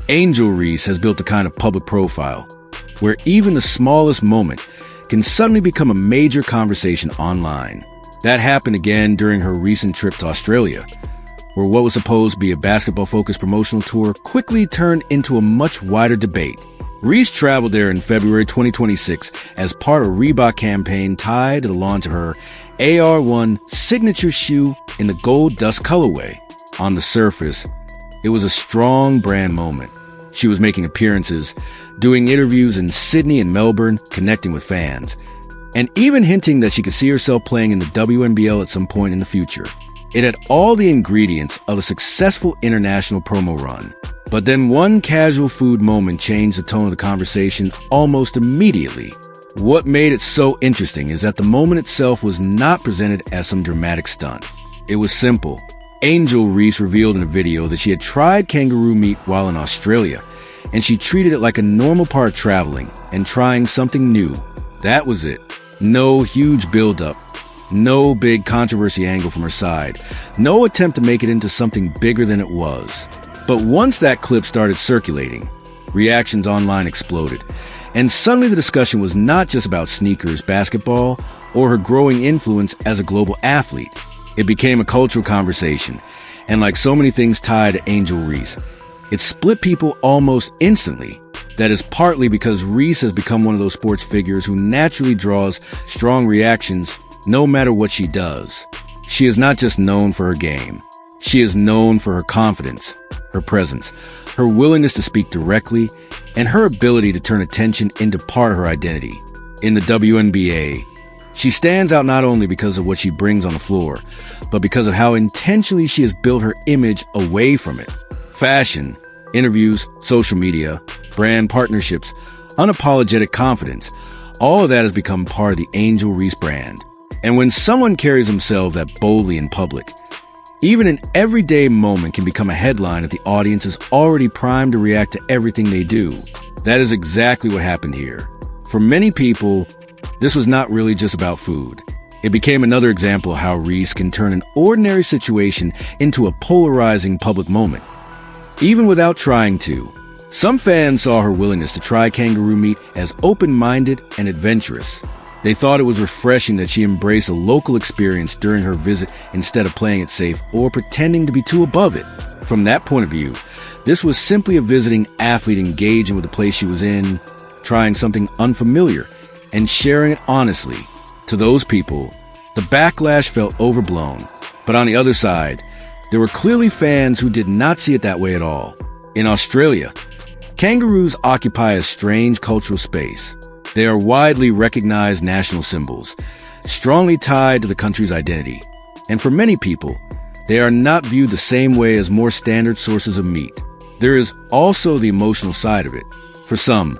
Angel Reese has built a kind of public profile where even the smallest moment can suddenly become a major conversation online. That happened again during her recent trip to Australia, where what was supposed to be a basketball-focused promotional tour quickly turned into a much wider debate. Reese traveled there in February 2026 as part of a Reebok campaign tied to the launch of her AR1 signature shoe in the gold dust colorway. On the surface, it was a strong brand moment. She was making appearances, doing interviews in Sydney and Melbourne, connecting with fans, and even hinting that she could see herself playing in the WNBL at some point in the future. It had all the ingredients of a successful international promo run. But then one casual food moment changed the tone of the conversation almost immediately. What made it so interesting is that the moment itself was not presented as some dramatic stunt. It was simple. Angel Reese revealed in a video that she had tried kangaroo meat while in Australia, and she treated it like a normal part of traveling and trying something new. That was it. No huge build-up, no big controversy angle from her side, no attempt to make it into something bigger than it was. But once that clip started circulating, reactions online exploded, and suddenly the discussion was not just about sneakers, basketball, or her growing influence as a global athlete. It became a cultural conversation, and like so many things tied to Angel Reese, it split people almost instantly. That is partly because Reese has become one of those sports figures who naturally draws strong reactions no matter what she does. She is not just known for her game. She is known for her confidence, her presence, her willingness to speak directly, and her ability to turn attention into part of her identity. In the WNBA, she stands out not only because of what she brings on the floor, but because of how intentionally she has built her image away from it. Fashion, interviews, social media, brand partnerships, unapologetic confidence, all of that has become part of the Angel Reese brand. And when someone carries themselves that boldly in public, even an everyday moment can become a headline if the audience is already primed to react to everything they do. That is exactly what happened here. For many people, this was not really just about food. It became another example of how Reese can turn an ordinary situation into a polarizing public moment, even without trying to. Some fans saw her willingness to try kangaroo meat as open-minded and adventurous. They thought it was refreshing that she embraced a local experience during her visit instead of playing it safe or pretending to be too above it. From that point of view, this was simply a visiting athlete engaging with the place she was in, trying something unfamiliar, and sharing it honestly. To those people, the backlash felt overblown. But on the other side, there were clearly fans who did not see it that way at all. In Australia, kangaroos occupy a strange cultural space. They are widely recognized national symbols, strongly tied to the country's identity. And for many people, they are not viewed the same way as more standard sources of meat. There is also the emotional side of it. For some,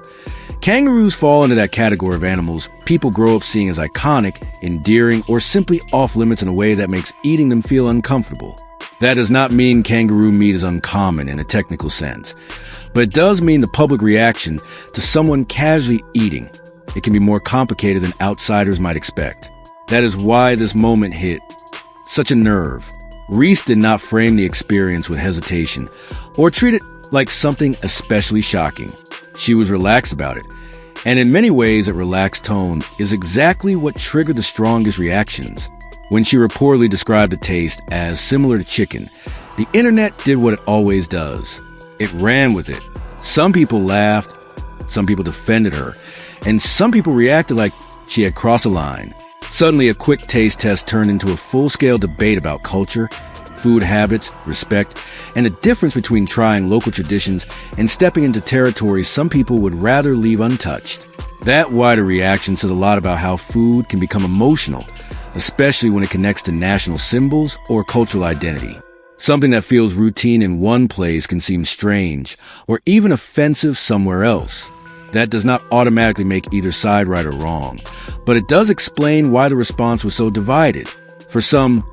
kangaroos fall into that category of animals people grow up seeing as iconic, endearing, or simply off-limits in a way that makes eating them feel uncomfortable. That does not mean kangaroo meat is uncommon in a technical sense, but it does mean the public reaction to someone casually eating. It can be more complicated than outsiders might expect. That is why this moment hit such a nerve. Reese did not frame the experience with hesitation or treat it like something especially shocking. She was relaxed about it, and in many ways that relaxed tone is exactly what triggered the strongest reactions. When she reportedly described the taste as similar to chicken, the internet did what it always does. It ran with it. Some people laughed, some people defended her, and some people reacted like she had crossed a line. Suddenly, a quick taste test turned into a full-scale debate about culture, food habits, respect, and the difference between trying local traditions and stepping into territories some people would rather leave untouched. That wider reaction says a lot about how food can become emotional, especially when it connects to national symbols or cultural identity. Something that feels routine in one place can seem strange or even offensive somewhere else. That does not automatically make either side right or wrong, but it does explain why the response was so divided. For some,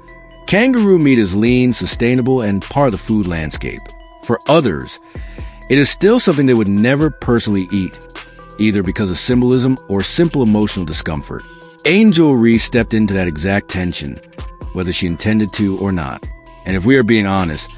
kangaroo meat is lean, sustainable, and part of the food landscape. For others, it is still something they would never personally eat, either because of symbolism or simple emotional discomfort. Angel Reese stepped into that exact tension, whether she intended to or not. And if we are being honest,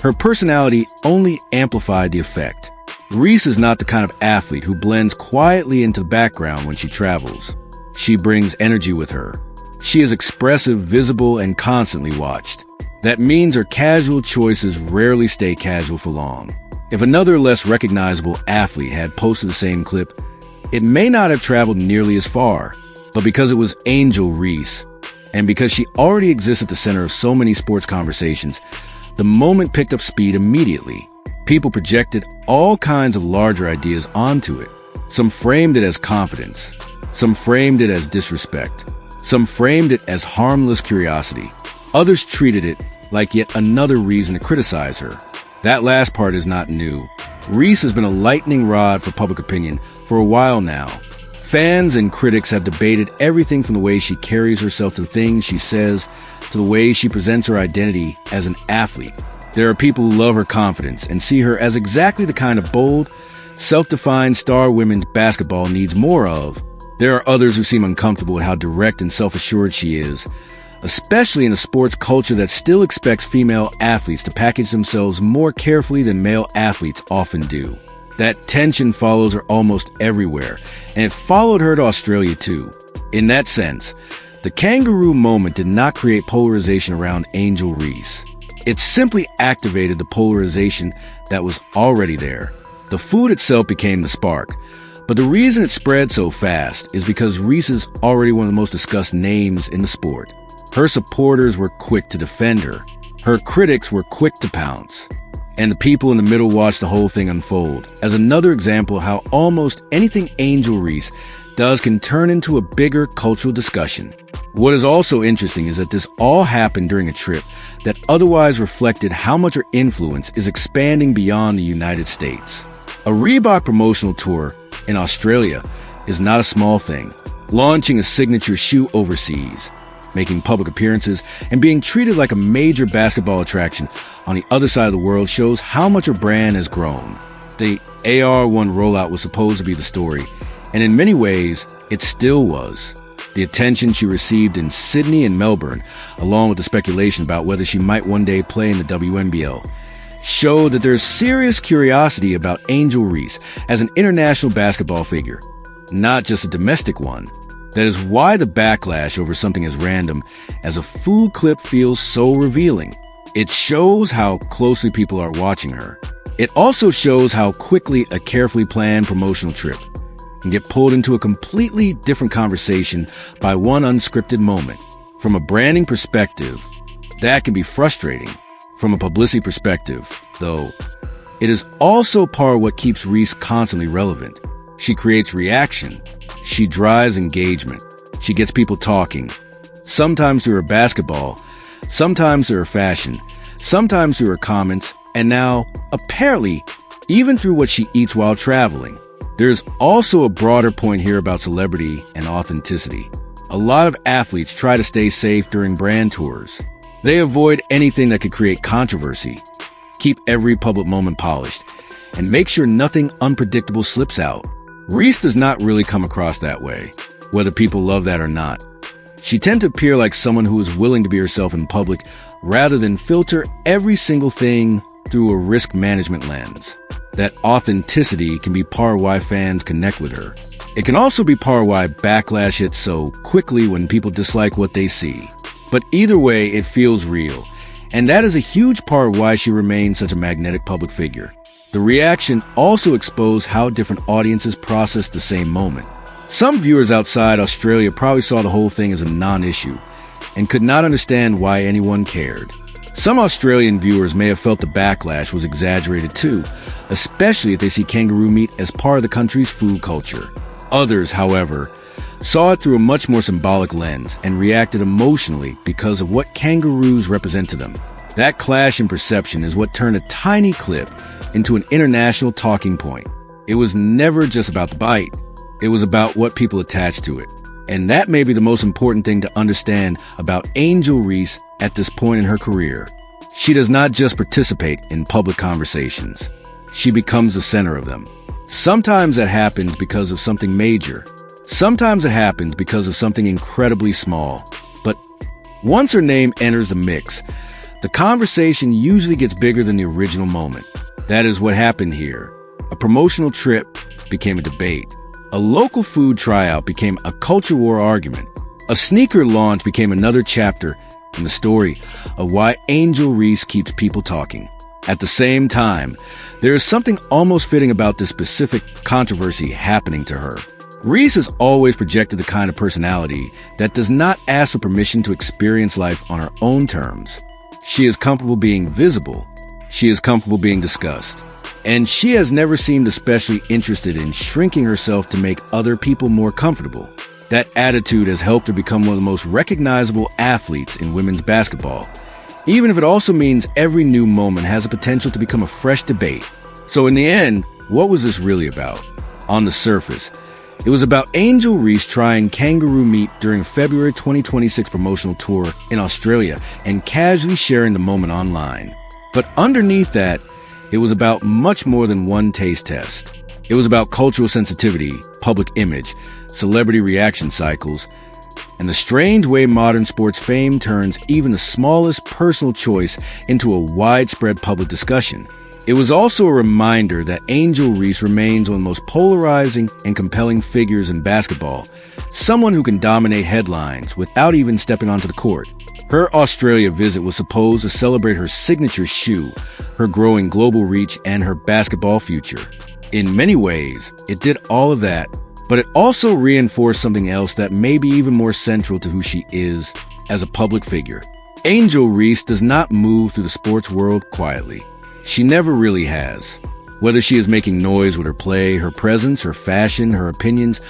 her personality only amplified the effect. Reese is not the kind of athlete who blends quietly into the background when she travels. She brings energy with her. She is expressive, visible, and constantly watched. That means her casual choices rarely stay casual for long. If another less recognizable athlete had posted the same clip, it may not have traveled nearly as far. But because it was Angel Reese, and because she already exists at the center of so many sports conversations, the moment picked up speed immediately. People projected all kinds of larger ideas onto it. Some framed it as confidence. Some framed it as disrespect. Some framed it as harmless curiosity. Others treated it like yet another reason to criticize her. That last part is not new. Reese has been a lightning rod for public opinion for a while now. Fans and critics have debated everything from the way she carries herself to the things she says to the way she presents her identity as an athlete. There are people who love her confidence and see her as exactly the kind of bold, self-defined star women's basketball needs more of. There are others who seem uncomfortable with how direct and self-assured she is, especially in a sports culture that still expects female athletes to package themselves more carefully than male athletes often do. That tension follows her almost everywhere, and it followed her to Australia too. In that sense, the kangaroo moment did not create polarization around Angel Reese. It simply activated the polarization that was already there. The food itself became the spark, but the reason it spread so fast is because Reese is already one of the most discussed names in the sport. Her supporters were quick to defend her. Her critics were quick to pounce. And the people in the middle watched the whole thing unfold as another example of how almost anything Angel Reese does can turn into a bigger cultural discussion. What is also interesting is that this all happened during a trip that otherwise reflected how much her influence is expanding beyond the United States. A Reebok promotional tour in Australia is not a small thing. Launching a signature shoe overseas, making public appearances, and being treated like a major basketball attraction on the other side of the world shows how much her brand has grown. The AR1 rollout was supposed to be the story, and in many ways, it still was. The attention she received in Sydney and Melbourne, along with the speculation about whether she might one day play in the WNBL, showed that there's serious curiosity about Angel Reese as an international basketball figure, not just a domestic one. That is why the backlash over something as random as a food clip feels so revealing. It shows how closely people are watching her. It also shows how quickly a carefully planned promotional trip can get pulled into a completely different conversation by one unscripted moment. From a branding perspective, that can be frustrating. From a publicity perspective, though, it is also part of what keeps Reese constantly relevant. She creates reaction. She drives engagement. She gets people talking. Sometimes through her basketball, sometimes through her fashion, sometimes through her comments, and now, apparently, even through what she eats while traveling. There's also a broader point here about celebrity and authenticity. A lot of athletes try to stay safe during brand tours. They avoid anything that could create controversy, keep every public moment polished, and make sure nothing unpredictable slips out. Reese does not really come across that way, whether people love that or not. She tends to appear like someone who is willing to be herself in public rather than filter every single thing through a risk management lens. That authenticity can be part of why fans connect with her. It can also be part of why backlash hits so quickly when people dislike what they see. But either way, it feels real. And that is a huge part of why she remains such a magnetic public figure. The reaction also exposed how different audiences process the same moment. Some viewers outside Australia probably saw the whole thing as a non-issue and could not understand why anyone cared. Some Australian viewers may have felt the backlash was exaggerated too, especially if they see kangaroo meat as part of the country's food culture. Others, however, saw it through a much more symbolic lens and reacted emotionally because of what kangaroos represent to them. That clash in perception is what turned a tiny clip into an international talking point. It was never just about the bite. It was about what people attached to it. And that may be the most important thing to understand about Angel Reese at this point in her career. She does not just participate in public conversations. She becomes the center of them. Sometimes that happens because of something major. Sometimes it happens because of something incredibly small. But once her name enters the mix, the conversation usually gets bigger than the original moment. That is what happened here. A promotional trip became a debate. A local food tryout became a culture war argument. A sneaker launch became another chapter in the story of why Angel Reese keeps people talking. At the same time, there is something almost fitting about this specific controversy happening to her. Reese has always projected the kind of personality that does not ask for permission to experience life on her own terms. She is comfortable being visible. She is comfortable being discussed. And she has never seemed especially interested in shrinking herself to make other people more comfortable. That attitude has helped her become one of the most recognizable athletes in women's basketball, even if it also means every new moment has the potential to become a fresh debate. So in the end, what was this really about? On the surface, it was about Angel Reese trying kangaroo meat during a February 2026 promotional tour in Australia and casually sharing the moment online. But underneath that, it was about much more than one taste test. It was about cultural sensitivity, public image, celebrity reaction cycles, and the strange way modern sports fame turns even the smallest personal choice into a widespread public discussion. It was also a reminder that Angel Reese remains one of the most polarizing and compelling figures in basketball, someone who can dominate headlines without even stepping onto the court. Her Australia visit was supposed to celebrate her signature shoe, her growing global reach, and her basketball future. In many ways, it did all of that, but it also reinforced something else that may be even more central to who she is as a public figure. Angel Reese does not move through the sports world quietly. She never really has. Whether she is making noise with her play, her presence, her fashion, her opinions,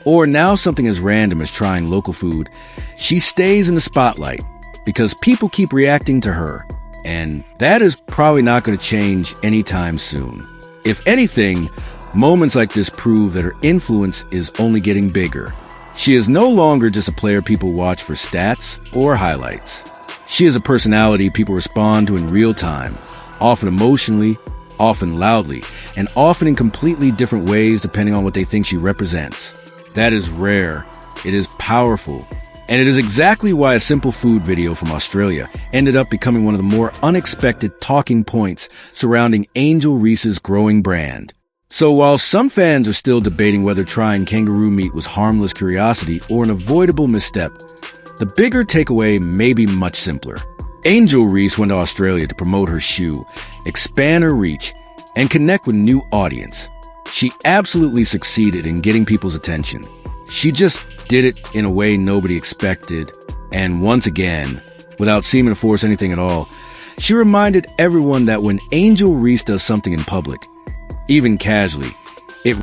or now something as random as trying local food, she stays in the spotlight because people keep reacting to her, and that is probably not going to change anytime soon. If anything, moments like this prove that her influence is only getting bigger. She is no longer just a player people watch for stats or highlights. She is a personality people respond to in real time, often emotionally, often loudly, and often in completely different ways depending on what they think she represents. That is rare, it is powerful, and it is exactly why a simple food video from Australia ended up becoming one of the more unexpected talking points surrounding Angel Reese's growing brand. So while some fans are still debating whether trying kangaroo meat was harmless curiosity or an avoidable misstep, the bigger takeaway may be much simpler. Angel Reese went to Australia to promote her shoe, expand her reach, and connect with a new audience. She absolutely succeeded in getting people's attention. She just did it in a way nobody expected, and once again, without seeming to force anything at all, she reminded everyone that when Angel Reese does something in public, even casually, it